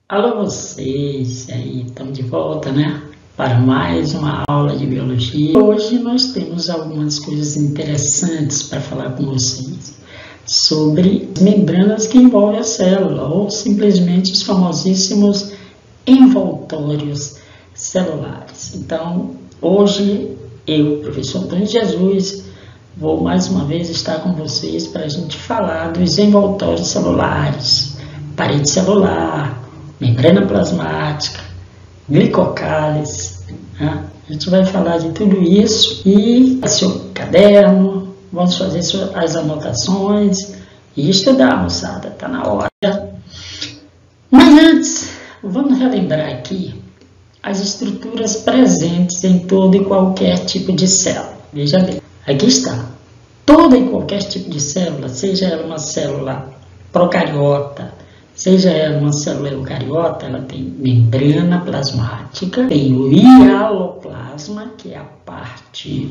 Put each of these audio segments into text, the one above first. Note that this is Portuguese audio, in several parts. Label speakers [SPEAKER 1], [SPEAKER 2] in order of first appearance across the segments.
[SPEAKER 1] Alô vocês, e aí, estamos de volta, né? Para mais uma aula de biologia. Hoje nós temos algumas coisas interessantes para falar com vocês sobre as membranas que envolvem a célula, ou simplesmente os famosíssimos envoltórios celulares. Então, hoje eu, professor Antônio Jesus, vou mais uma vez estar com vocês para a gente falar dos envoltórios celulares, parede celular, membrana plasmática, glicocálise, né? A gente vai falar de tudo isso e seu caderno, vamos fazer as anotações e estudar, moçada, tá na hora. Mas antes, vamos relembrar aqui as estruturas presentes em todo e qualquer tipo de célula. Veja bem, aqui está. Todo e qualquer tipo de célula, seja ela uma célula procariota, seja ela uma célula eucariota, ela tem membrana plasmática, tem o hialoplasma, que é a parte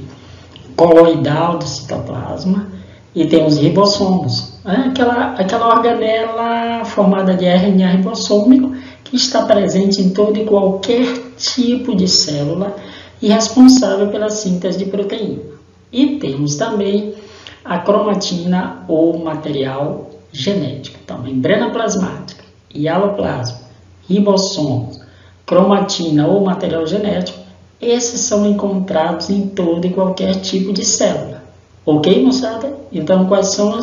[SPEAKER 1] coloidal do citoplasma, e tem os ribossomos, né? aquela organela formada de RNA ribossômico que está presente em todo e qualquer tipo de célula e responsável pela síntese de proteína. E temos também a cromatina ou material genético. Então, membrana plasmática, hialoplasma, ribossomos, cromatina ou material genético, esses são encontrados em todo e qualquer tipo de célula. Ok, moçada? Então, quais são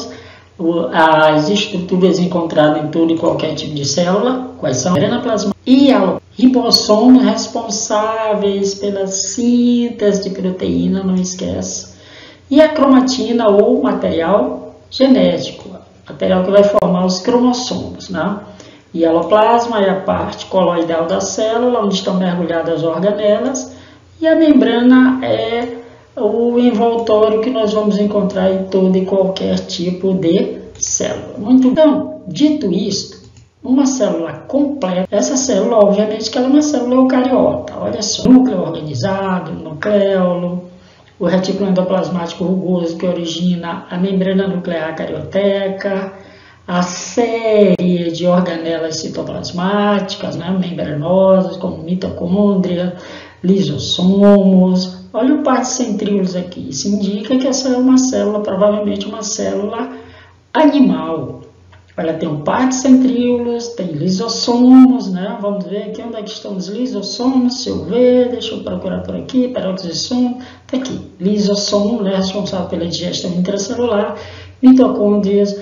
[SPEAKER 1] as estruturas encontradas em todo e qualquer tipo de célula? Quais são? Membrana plasmática e ribossomos responsáveis pela síntese de proteína, não esquece. E a cromatina ou material genético, material que vai formar os cromossomos, né? Hialoplasma é a parte coloidal da célula, onde estão mergulhadas as organelas, e a membrana é o envoltório que nós vamos encontrar em todo e qualquer tipo de célula. Muito bem. Então, dito isto, uma célula completa, essa célula, obviamente, que ela é uma célula eucariota. Olha só, núcleo organizado, nucleolo, o retículo endoplasmático rugoso que origina a membrana nuclear carioteca, a série de organelas citoplasmáticas, né, membranosas, como mitocôndria, lisossomos. Olha o par de centríolos aqui. Isso indica que essa é uma célula, provavelmente uma célula animal. Ela tem um par de centríolos, tem lisossomos, né? Vamos ver aqui onde é que estão os lisossomos. Se eu ver, deixa eu procurar por aqui, peroxissomo, está aqui. Lisossomo, né, responsável pela digestão intracelular, mitocôndrias,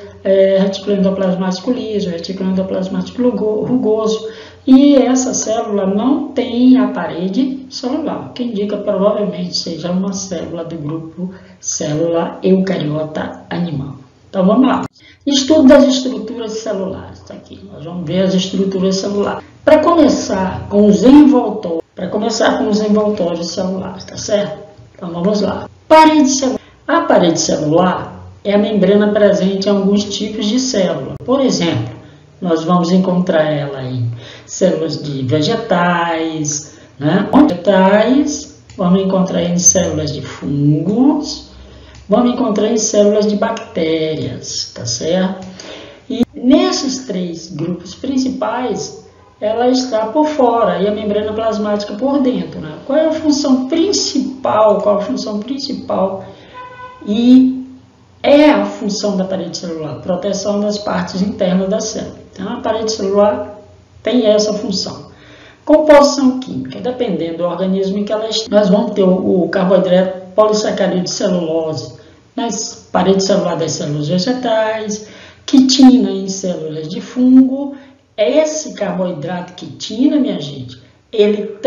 [SPEAKER 1] retículo endoplasmático liso, retículo endoplasmático rugoso. E essa célula não tem a parede celular, que indica provavelmente seja uma célula do grupo célula eucariota animal. Então vamos lá. Estudo das estruturas celulares. Tá aqui. Nós vamos ver as estruturas celulares. Para começar com os envoltórios celulares, tá certo? Então vamos lá. Parede celular. A parede celular é a membrana presente em alguns tipos de célula. Por exemplo, nós vamos encontrar ela em células de vegetais, né? Vamos encontrar em células de fungos, vamos encontrar em células de bactérias, tá certo? E nesses três grupos principais, ela está por fora e a membrana plasmática por dentro, né? Qual é a função principal? E é a função da parede celular, proteção das partes internas da célula. Então, a parede celular tem essa função. Composição química, dependendo do organismo em que ela está. Nós vamos ter o carboidrato polissacarídeo de celulose nas paredes celulares das células vegetais, quitina em células de fungo. Esse carboidrato quitina, minha gente, ele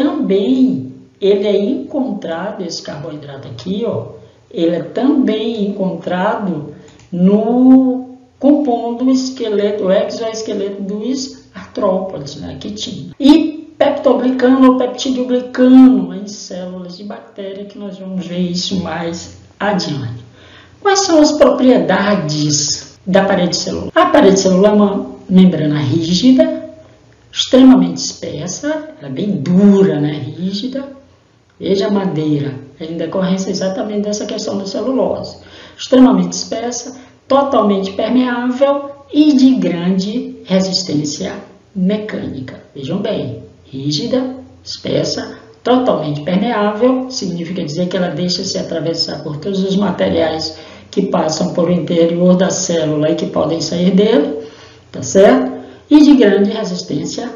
[SPEAKER 1] é encontrado, esse carboidrato aqui, ó, ele é também encontrado no compondo o esqueleto, o exoesqueleto dos artrópodes, né, quitina. E peptoglicano ou peptidoglicano em células de bactéria, que nós vamos ver isso mais adiante. Quais são as propriedades da parede celular? A parede celular é uma membrana rígida, extremamente espessa, ela é bem dura, né, rígida. Veja a madeira, em decorrência exatamente dessa questão da celulose. Extremamente espessa, totalmente permeável e de grande resistência mecânica. Vejam bem, rígida, espessa, totalmente permeável, significa dizer que ela deixa-se atravessar por todos os materiais que passam por o interior da célula e que podem sair dele, tá certo? E de grande resistência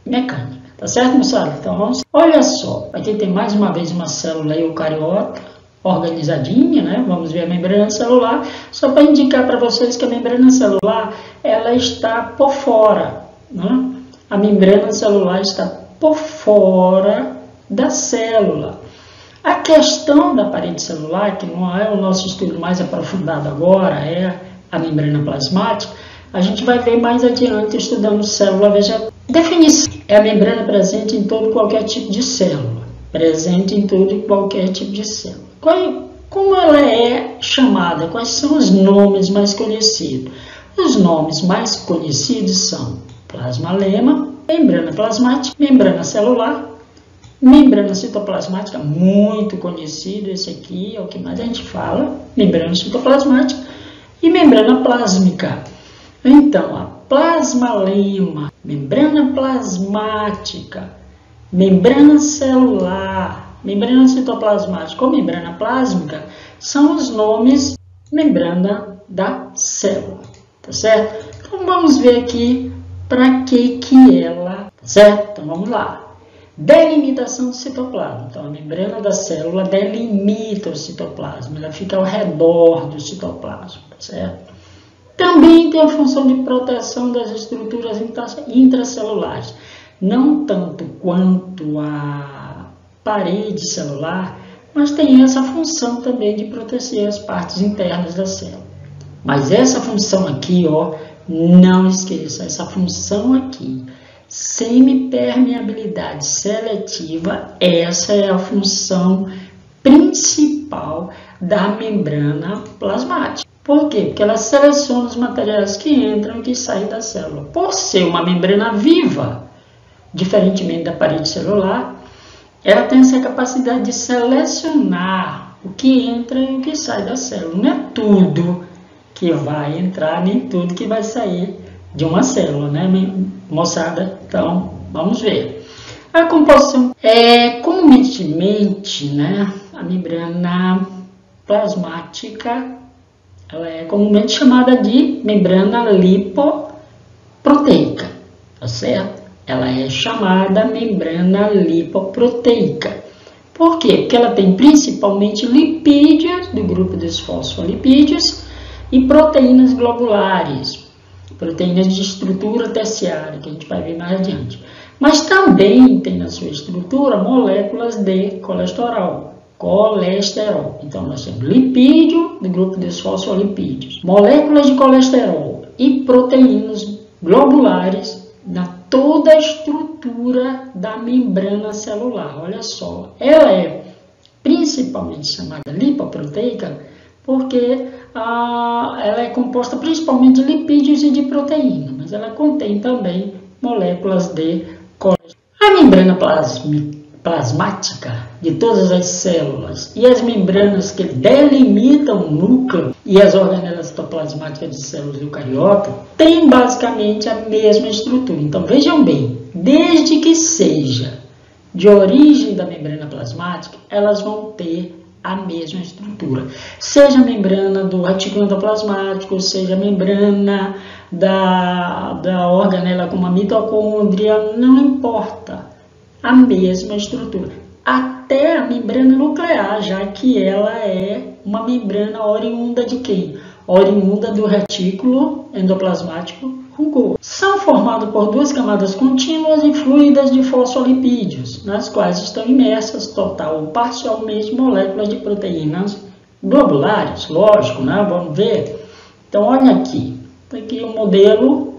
[SPEAKER 1] mecânica, tá certo, moçada? Então vamos, olha só, aqui tem mais uma vez uma célula eucariota, organizadinha, né? Vamos ver a membrana celular, só para indicar para vocês que a membrana celular, ela está por fora, né? A membrana celular está por fora da célula. A questão da parede celular, que não é o nosso estudo mais aprofundado agora, é a membrana plasmática, a gente vai ver mais adiante estudando célula vegetal. Definição: é a membrana presente em todo e qualquer tipo de célula. Presente em todo e qualquer tipo de célula. Como ela é chamada? Quais são os nomes mais conhecidos? Os nomes mais conhecidos são plasmalema, membrana plasmática, membrana celular, membrana citoplasmática, muito conhecido, esse aqui é o que mais a gente fala, membrana citoplasmática, e membrana plásmica. Então, a plasmalema, membrana plasmática, membrana celular, membrana citoplasmática ou membrana plásmica são os nomes membrana da célula, tá certo? Então, vamos ver aqui para que ela, tá certo? Então, vamos lá. Delimitação do citoplasma. Então, a membrana da célula delimita o citoplasma, ela fica ao redor do citoplasma, tá certo? Também tem a função de proteção das estruturas intracelulares, não tanto quanto a parede celular, mas tem essa função também de proteger as partes internas da célula. Mas essa função aqui, ó, não esqueça, essa função aqui, semipermeabilidade seletiva, essa é a função principal da membrana plasmática. Por quê? Porque ela seleciona os materiais que entram e que saem da célula. Por ser uma membrana viva, diferentemente da parede celular, ela tem essa capacidade de selecionar o que entra e o que sai da célula. Não é tudo que vai entrar, nem tudo que vai sair de uma célula, né, moçada? Então, vamos ver. A composição é comumente, né, a membrana plasmática, ela é comumente chamada de membrana lipoproteica, tá certo? Ela é chamada membrana lipoproteica. Por quê? Porque ela tem principalmente lipídios, do grupo dos fosfolipídios, e proteínas globulares, proteínas de estrutura terciária, que a gente vai ver mais adiante. Mas também tem na sua estrutura moléculas de colesterol. Então, nós temos lipídio, do grupo dos fosfolipídios, moléculas de colesterol e proteínas globulares na toda a estrutura da membrana celular. Olha só, ela é principalmente chamada lipoproteica porque ela é composta principalmente de lipídios e de proteína, mas ela contém também moléculas de colesterol. A membrana plasmática de todas as células e as membranas que delimitam o núcleo e as organelas citoplasmáticas de células eucariotas têm basicamente a mesma estrutura. Então vejam bem, desde que seja de origem da membrana plasmática, elas vão ter a mesma estrutura. Seja a membrana do retículo endoplasmático, seja a membrana da organela como a mitocôndria, não importa. A mesma estrutura, até a membrana nuclear, já que ela é uma membrana oriunda de quem? Oriunda do retículo endoplasmático rugoso. São formados por duas camadas contínuas e fluidas de fosfolipídios, nas quais estão imersas, total ou parcialmente, moléculas de proteínas globulares. Lógico, né? Vamos ver? Então, olha aqui. Aqui o modelo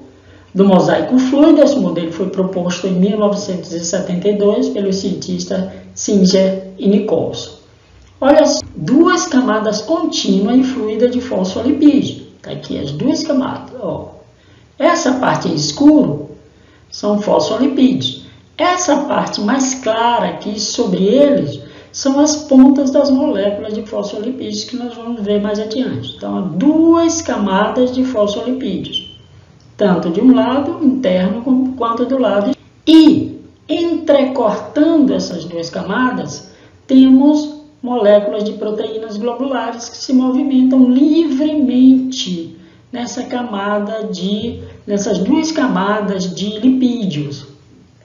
[SPEAKER 1] do mosaico fluido. Esse modelo foi proposto em 1972 pelo cientista Singer e Nichols. Olha só, duas camadas contínuas e fluidas de fosfolipídio. Tá aqui as duas camadas. Ó. Essa parte em escuro são fosfolipídios. Essa parte mais clara aqui sobre eles são as pontas das moléculas de fosfolipídios que nós vamos ver mais adiante. Então, duas camadas de fosfolipídios. tanto de um lado interno quanto do lado. E entrecortando essas duas camadas, temos moléculas de proteínas globulares que se movimentam livremente nessas duas camadas de lipídios.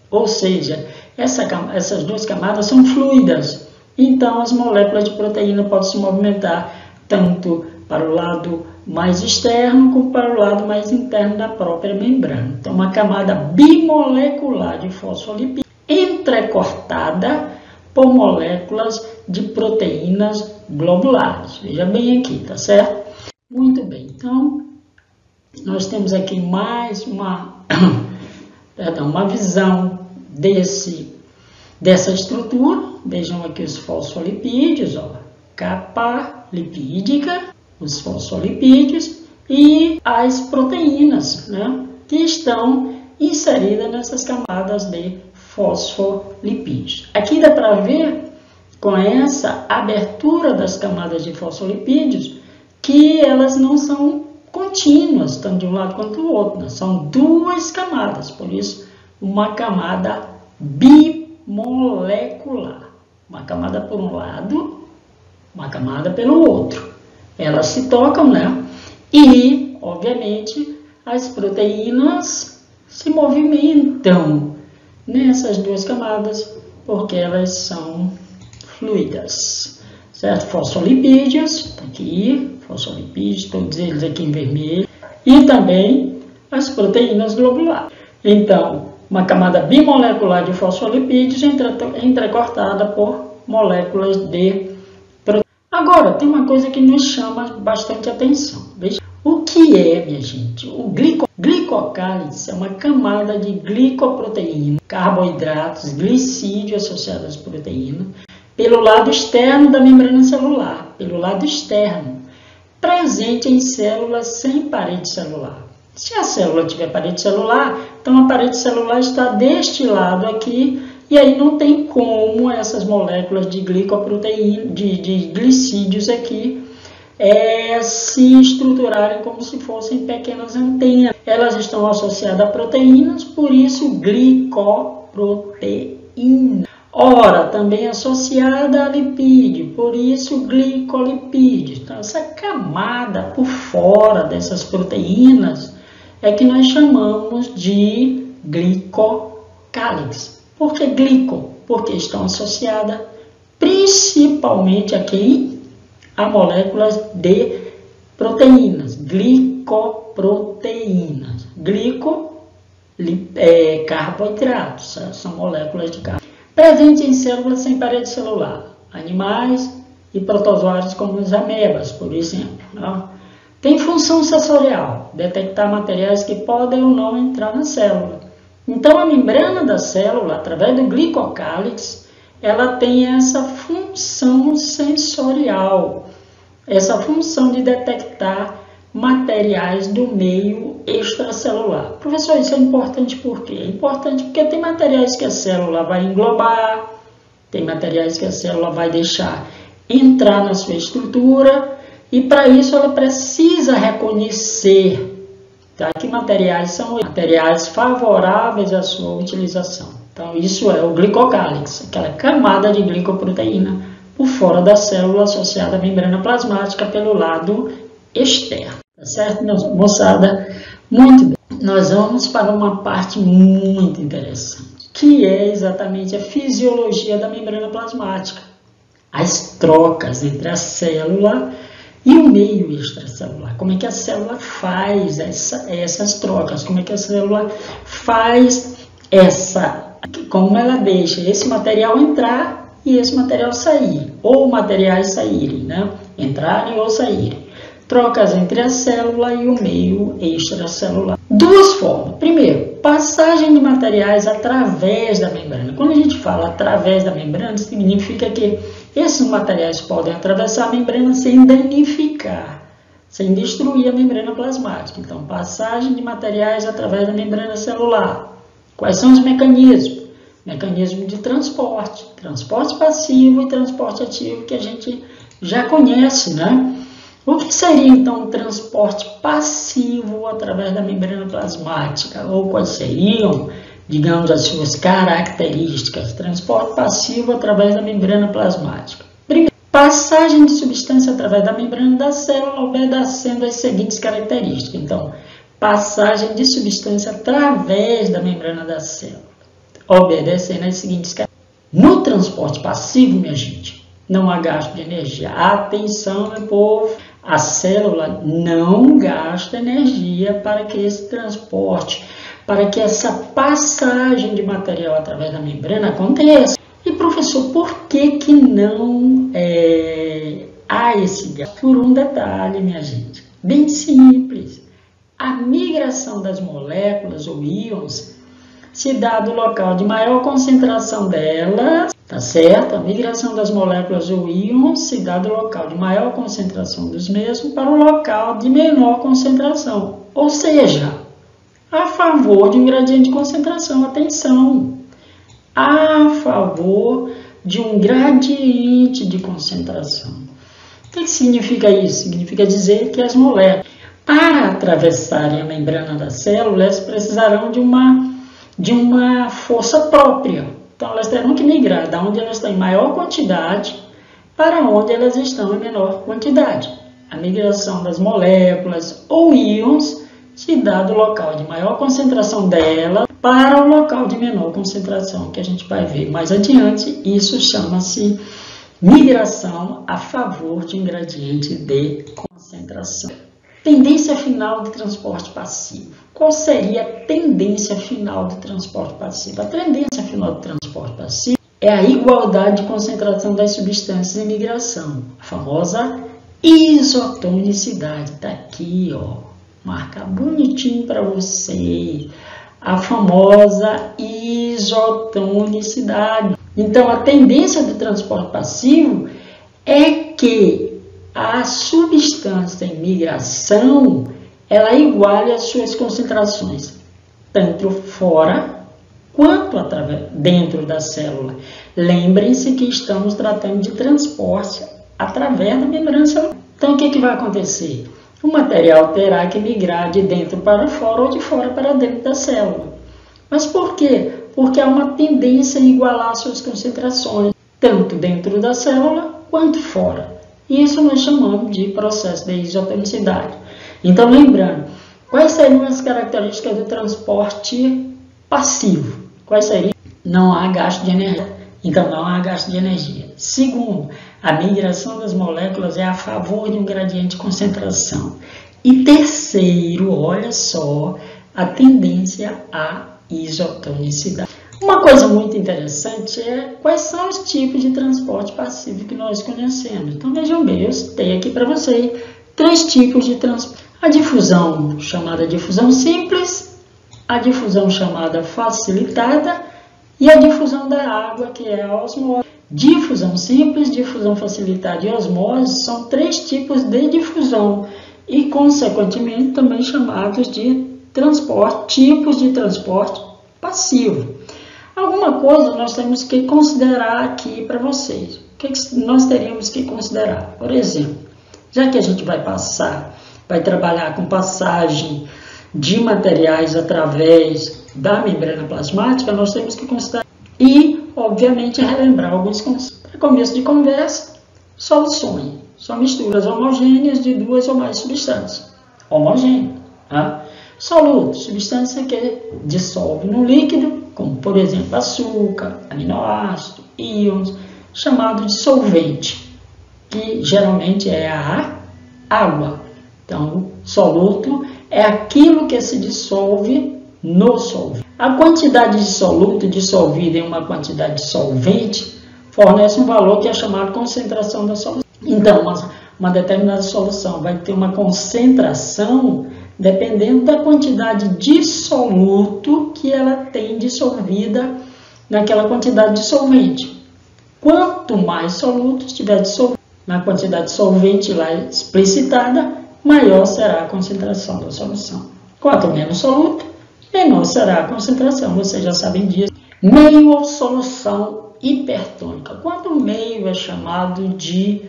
[SPEAKER 1] Ou seja, essas duas camadas são fluidas. Então, as moléculas de proteína podem se movimentar tanto para o lado mais externo como para o lado mais interno da própria membrana. Então, uma camada bimolecular de fosfolipídios entrecortada por moléculas de proteínas globulares. Veja bem aqui, tá certo? Muito bem. Então, nós temos aqui mais uma visão dessa estrutura. Vejam aqui os fosfolipídios, ó, capa lipídica, os fosfolipídios e as proteínas, né, que estão inseridas nessas camadas de fosfolipídios. Aqui dá para ver, com essa abertura das camadas de fosfolipídios, que elas não são contínuas, tanto de um lado quanto do outro, né? São duas camadas, por isso uma camada bimolecular. Uma camada por um lado, uma camada pelo outro. Elas se tocam, né? E, obviamente, as proteínas se movimentam nessas duas camadas, porque elas são fluidas, certo? Fosfolipídios, tá aqui, fosfolipídios, todos eles aqui em vermelho, e também as proteínas globulares. Então, uma camada bimolecular de fosfolipídios entrecortada por moléculas de proteína. Agora, tem uma coisa que nos chama bastante atenção. Veja, o que é, minha gente? O glicocálix é uma camada de glicoproteína, carboidratos, glicídio associado às proteínas, pelo lado externo da membrana celular, pelo lado externo, presente em células sem parede celular. Se a célula tiver parede celular, então a parede celular está deste lado aqui, e aí não tem como essas moléculas de glicoproteína, de glicídios aqui, se estruturarem como se fossem pequenas antenas. Elas estão associadas a proteínas, por isso glicoproteína. Ora, também associada a lipídio, por isso glicolipídio. Então, essa camada por fora dessas proteínas é que nós chamamos de glicocálix. Por que glico? Porque estão associadas principalmente a quem? A moléculas de proteínas, glicoproteínas. Carboidratos, são moléculas de carboidrato. Presente em células sem parede celular, animais e protozoários como os amebas, por exemplo. Tem função sensorial, detectar materiais que podem ou não entrar na célula. Então, a membrana da célula, através do glicocálix, ela tem essa função sensorial, essa função de detectar materiais do meio extracelular. Professor, isso é importante por quê? É importante porque tem materiais que a célula vai englobar, tem materiais que a célula vai deixar entrar na sua estrutura, e para isso ela precisa reconhecer, tá, que materiais são materiais favoráveis à sua utilização. Então, isso é o glicocálix, aquela camada de glicoproteína por fora da célula associada à membrana plasmática pelo lado externo. Tá certo, moçada? Muito bem. Nós vamos para uma parte muito interessante, que é exatamente a fisiologia da membrana plasmática. As trocas entre a célula e o meio extracelular. Como é que a célula faz essas trocas? Como é que a célula faz como ela deixa esse material entrar e esse material sair, ou materiais saírem, né? Entrarem ou saírem. Trocas entre a célula e o meio extracelular. Duas formas. Primeiro, passagem de materiais através da membrana. Quando a gente fala através da membrana, significa que esses materiais podem atravessar a membrana sem danificar, sem destruir a membrana plasmática. Então, passagem de materiais através da membrana celular. Quais são os mecanismos? Mecanismo de transporte passivo e transporte ativo, que a gente já conhece, né? O que seria então o transporte passivo através da membrana plasmática? Ou quais seriam, digamos, as suas características? Transporte passivo através da membrana plasmática. Primeiro, passagem de substância através da membrana da célula obedecendo as seguintes características. Então, passagem de substância através da membrana da célula, obedecendo as seguintes características. No transporte passivo, minha gente, não há gasto de energia. Atenção, meu povo, a célula não gasta energia para que esse transporte, para que essa passagem de material através da membrana aconteça. E, professor, por que não há esse gasto? Por um detalhe, minha gente, bem simples. A migração das moléculas ou íons se dá do local de maior concentração delas, tá certo? A migração das moléculas ou íons se dá do local de maior concentração dos mesmos para o local de menor concentração. Ou seja, a favor de um gradiente de concentração. Atenção! A favor de um gradiente de concentração. O que significa isso? Significa dizer que as moléculas, para atravessarem a membrana da célula, elas precisarão de uma força própria. Então, elas terão que migrar da onde elas estão em maior quantidade para onde elas estão em menor quantidade. A migração das moléculas ou íons se dá do local de maior concentração dela para o local de menor concentração, que a gente vai ver mais adiante. Isso chama-se migração a favor de um gradiente de concentração. Tendência final do transporte passivo. Qual seria a tendência final do transporte passivo? A tendência final do transporte passivo é a igualdade de concentração das substâncias em migração, a famosa isotonicidade. Está aqui, ó, marca bonitinho para você, a famosa isotonicidade. Então, a tendência do transporte passivo é que a substância em migração, ela iguale as suas concentrações, tanto fora quanto dentro da célula. Lembrem-se que estamos tratando de transporte através da membrana celular. Então, o que vai acontecer? O material terá que migrar de dentro para fora ou de fora para dentro da célula. Mas por quê? Porque há uma tendência a igualar as suas concentrações, tanto dentro da célula quanto fora. Isso nós chamamos de processo de isotonicidade. Então, lembrando, quais seriam as características do transporte passivo? Quais seriam? Não há gasto de energia. Então, não há gasto de energia. Segundo, a migração das moléculas é a favor de um gradiente de concentração. E terceiro, olha só, a tendência à isotonicidade. Uma coisa muito interessante é quais são os tipos de transporte passivo que nós conhecemos. Então, vejam bem, eu citei aqui para vocês 3 tipos de transporte. A difusão chamada difusão simples, a difusão chamada facilitada e a difusão da água, que é a osmose. Difusão simples, difusão facilitada e osmose são 3 tipos de difusão e, consequentemente, também chamados de tipos de transporte passivo. Alguma coisa nós temos que considerar aqui para vocês. O que nós teríamos que considerar? Por exemplo, já que a gente vai trabalhar com passagem de materiais através da membrana plasmática, nós temos que considerar e, obviamente, relembrar alguns conceitos. Para começo de conversa, soluções são misturas homogêneas de 2 ou mais substâncias. Homogêneo. Tá? Soluto, substância que dissolve no líquido, como por exemplo açúcar, aminoácido, íons, chamado de solvente, que geralmente é a água. Então, soluto é aquilo que se dissolve no solvente. A quantidade de soluto dissolvido em uma quantidade de solvente fornece um valor que é chamado concentração da solução. Então, uma determinada solução vai ter uma concentração dependendo da quantidade de soluto que ela tem dissolvida naquela quantidade de solvente. Quanto mais soluto estiver dissolvido na quantidade de solvente lá explicitada, maior será a concentração da solução. Quanto menos soluto, menor será a concentração. Vocês já sabem disso. Meio ou solução hipertônica. Quando o meio é chamado de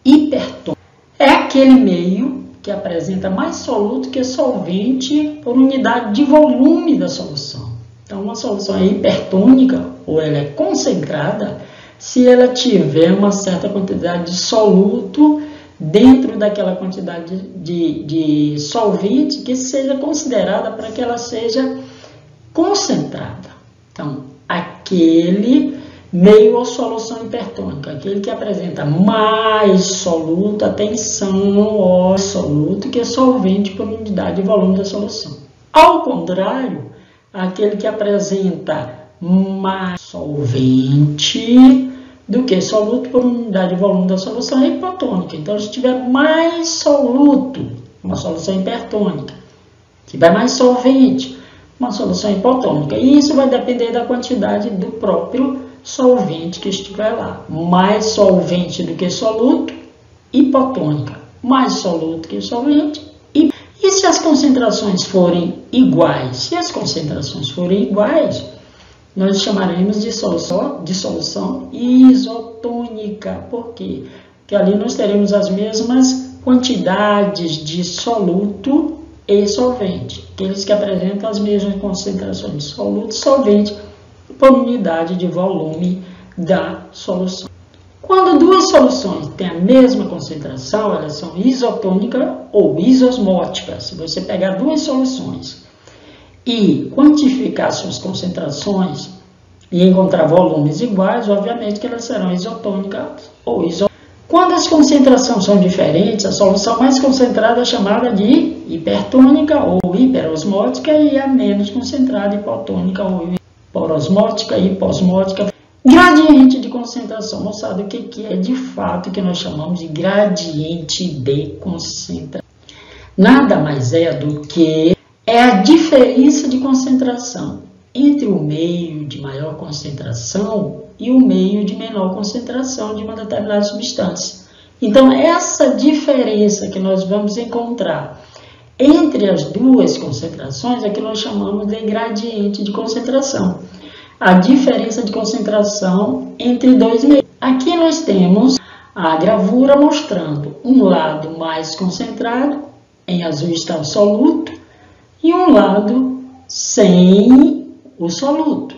[SPEAKER 1] hipertônico, é aquele meio que apresenta mais soluto que solvente por unidade de volume da solução. Então, uma solução é hipertônica ou ela é concentrada se ela tiver uma certa quantidade de soluto dentro daquela quantidade de solvente que seja considerada para que ela seja concentrada. Então, aquele meio ou solução hipertônica, aquele que apresenta mais soluto, atenção, ó, soluto que solvente por unidade de volume da solução. Ao contrário, aquele que apresenta mais solvente do que soluto por unidade de volume da solução é hipotônica. Então, se tiver mais soluto, uma solução hipertônica. Se tiver mais solvente, uma solução hipotônica. E isso vai depender da quantidade do próprio solvente que estiver lá. Mais solvente do que soluto, hipotônica. Mais soluto que solvente. E se as concentrações forem iguais? Se as concentrações forem iguais, nós chamaremos de solução isotônica. Por quê? Porque ali nós teremos as mesmas quantidades de soluto e solvente. Aqueles que apresentam as mesmas concentrações de soluto e solvente por unidade de volume da solução. Quando duas soluções têm a mesma concentração, elas são isotônicas ou isosmóticas. Se você pegar duas soluções e quantificar suas concentrações e encontrar volumes iguais, obviamente que elas serão isotônicas ou isomórficas. Quando as concentrações são diferentes, a solução mais concentrada é chamada de hipertônica ou hiperosmótica e a menos concentrada hipotônica ou hiperosmótica e hiposmótica. Gradiente de concentração. Moçada, o que é de fato que nós chamamos de gradiente de concentração? Nada mais é do que a diferença de concentração entre o meio de maior concentração e o meio de menor concentração de uma determinada substância. Então, essa diferença que nós vamos encontrar entre as duas concentrações é que nós chamamos de gradiente de concentração. A diferença de concentração entre dois meios. Aqui nós temos a gravura mostrando um lado mais concentrado, em azul está o soluto, e um lado sem o soluto.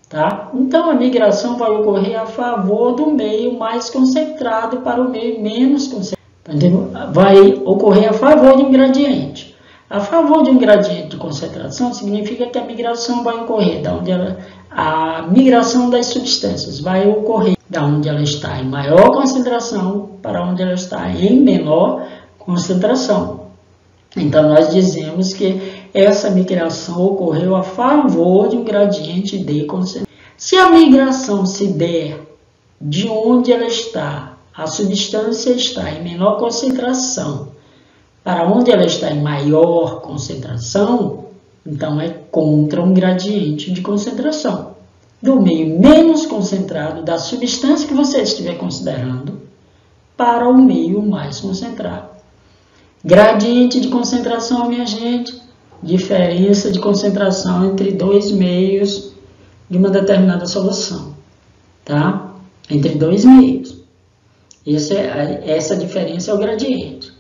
[SPEAKER 1] Tá? Então, a migração vai ocorrer a favor do meio mais concentrado para o meio menos concentrado. Entendeu? Vai ocorrer a favor de um gradiente. A favor de um gradiente de concentração significa que a migração vai ocorrer a migração das substâncias vai ocorrer da onde ela está em maior concentração para onde ela está em menor concentração. Então, nós dizemos que essa migração ocorreu a favor de um gradiente de concentração. Se a migração se der de onde ela está, a substância está em menor concentração, para onde ela está em maior concentração, então é contra um gradiente de concentração. Do meio menos concentrado da substância que você estiver considerando para o meio mais concentrado. Gradiente de concentração, minha gente, diferença de concentração entre dois meios de uma determinada solução, tá? Entre dois meios. Essa diferença é o gradiente.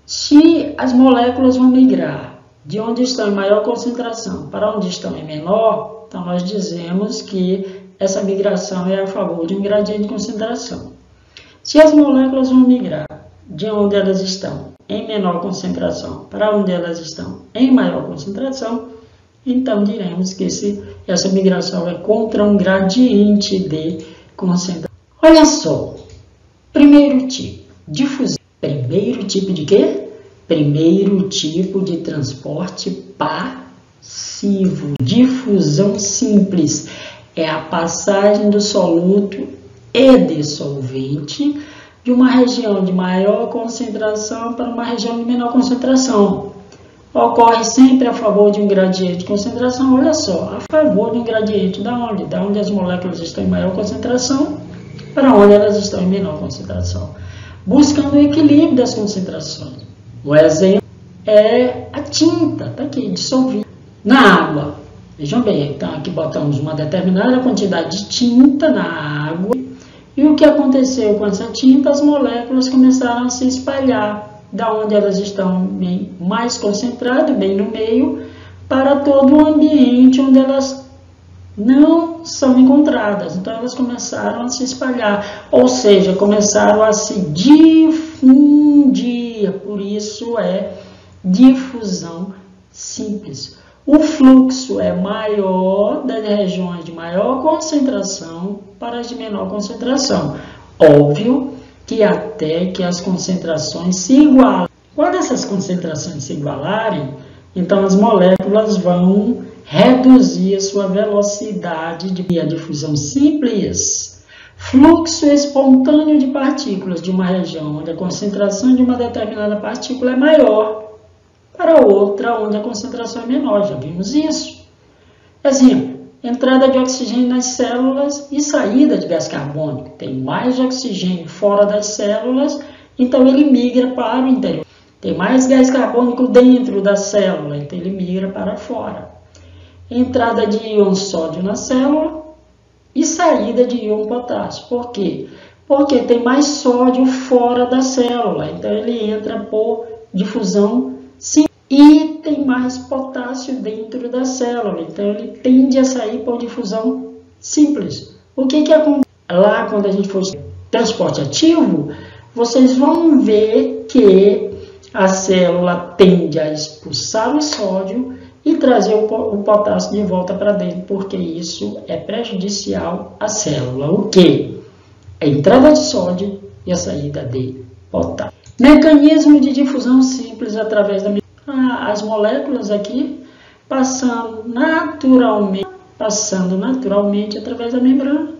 [SPEAKER 1] Se as moléculas vão migrar de onde estão em maior concentração para onde estão em menor, então nós dizemos que essa migração é a favor de um gradiente de concentração. Se as moléculas vão migrar de onde elas estão em menor concentração para onde elas estão em maior concentração, então diremos que essa migração é contra um gradiente de concentração. Olha só, primeiro tipo, difusão. Primeiro tipo de quê? Primeiro tipo de transporte passivo. Difusão simples é a passagem do soluto e de solvente de uma região de maior concentração para uma região de menor concentração. Ocorre sempre a favor de um gradiente de concentração. Olha só, a favor de um gradiente da onde? Da onde as moléculas estão em maior concentração para onde elas estão em menor concentração. Buscando o equilíbrio das concentrações. O exemplo é a tinta, está aqui, dissolvida na água. Vejam bem, então aqui botamos uma determinada quantidade de tinta na água. E o que aconteceu com essa tinta? As moléculas começaram a se espalhar da onde elas estão bem mais concentradas, bem no meio, para todo o ambiente onde elas não são encontradas. Então elas começaram a se espalhar, ou seja, começaram a se difundir, por isso é difusão simples. O fluxo é maior das regiões de maior concentração para as de menor concentração. Óbvio que até que as concentrações se igualam. Quando essas concentrações se igualarem, então as moléculas vão reduzir a sua velocidade de difusão simples. Fluxo espontâneo de partículas de uma região onde a concentração de uma determinada partícula é maior para outra onde a concentração é menor. Já vimos isso. Exemplo, entrada de oxigênio nas células e saída de gás carbônico. Tem mais oxigênio fora das células, então ele migra para o interior. Tem mais gás carbônico dentro da célula, então ele migra para fora. Entrada de íon sódio na célula e saída de íon potássio. Por quê? Porque tem mais sódio fora da célula, então ele entra por difusão simples. E tem mais potássio dentro da célula, então ele tende a sair por difusão simples. O que acontece? Lá, quando a gente for transporte ativo, vocês vão ver que a célula tende a expulsar o sódio e trazer o potássio de volta para dentro, porque isso é prejudicial à célula. O quê? A entrada de sódio e a saída de potássio. Mecanismo de difusão simples através da as moléculas aqui passando naturalmente através da membrana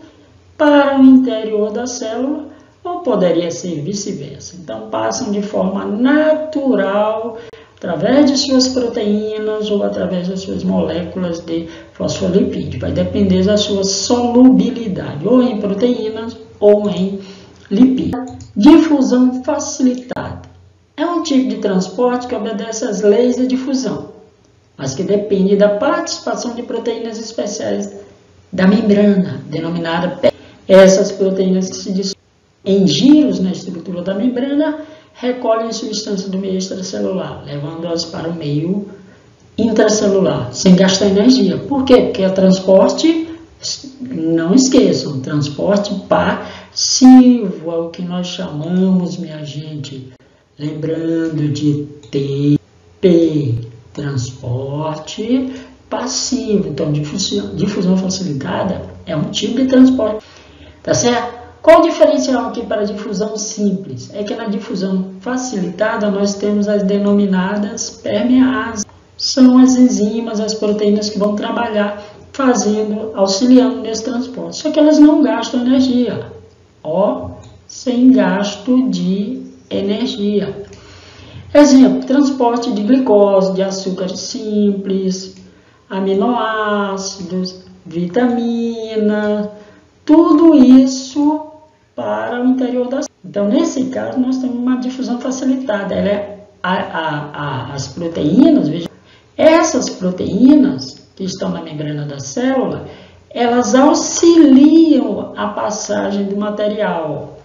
[SPEAKER 1] para o interior da célula, ou poderia ser vice-versa. Então passam de forma natural através de suas proteínas ou através das suas moléculas de fosfolipídio. Vai depender da sua solubilidade, ou em proteínas ou em lipídios. Difusão facilitada. É um tipo de transporte que obedece às leis da difusão, mas que depende da participação de proteínas especiais da membrana, denominada PEG. Essas proteínas que se dissolvem em giros na estrutura da membrana recolhem substâncias do meio extracelular, levando-as para o meio intracelular, sem gastar energia. Por quê? Porque é transporte, não esqueçam, transporte passivo, é o que nós chamamos, minha gente, lembrando de TP, transporte passivo. Então, difusão facilitada é um tipo de transporte. Tá certo? Qual o diferencial aqui para a difusão simples? É que na difusão facilitada nós temos as denominadas permeases. São as enzimas, as proteínas que vão trabalhar auxiliando nesse transporte. Só que elas não gastam energia. Sem gasto de energia. Exemplo, transporte de glicose, de açúcares simples, aminoácidos, vitamina, tudo isso para o interior da célula. Então, nesse caso, nós temos uma difusão facilitada. As proteínas, veja, essas proteínas que estão na membrana da célula, elas auxiliam a passagem do material.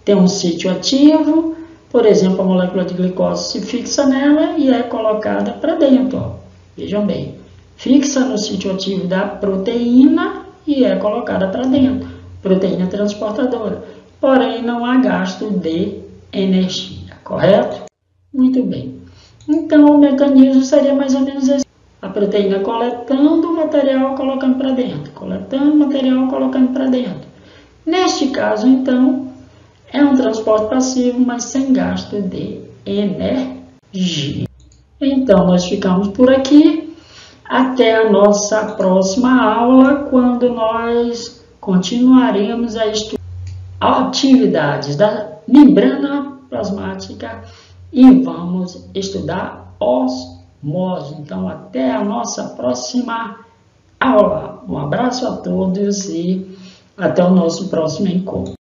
[SPEAKER 1] Tem um sítio ativo, por exemplo, a molécula de glicose se fixa nela e é colocada para dentro. Vejam bem, fixa no sítio ativo da proteína e é colocada para dentro. Proteína transportadora. Porém, não há gasto de energia, correto? Muito bem. Então, o mecanismo seria mais ou menos esse. A proteína coletando o material, colocando para dentro. Coletando o material, colocando para dentro. Neste caso, então, é um transporte passivo, mas sem gasto de energia. Então, nós ficamos por aqui. Até a nossa próxima aula, quando nós continuaremos a estudar atividades da membrana plasmática e vamos estudar osmose. Então, até a nossa próxima aula. Um abraço a todos e até o nosso próximo encontro.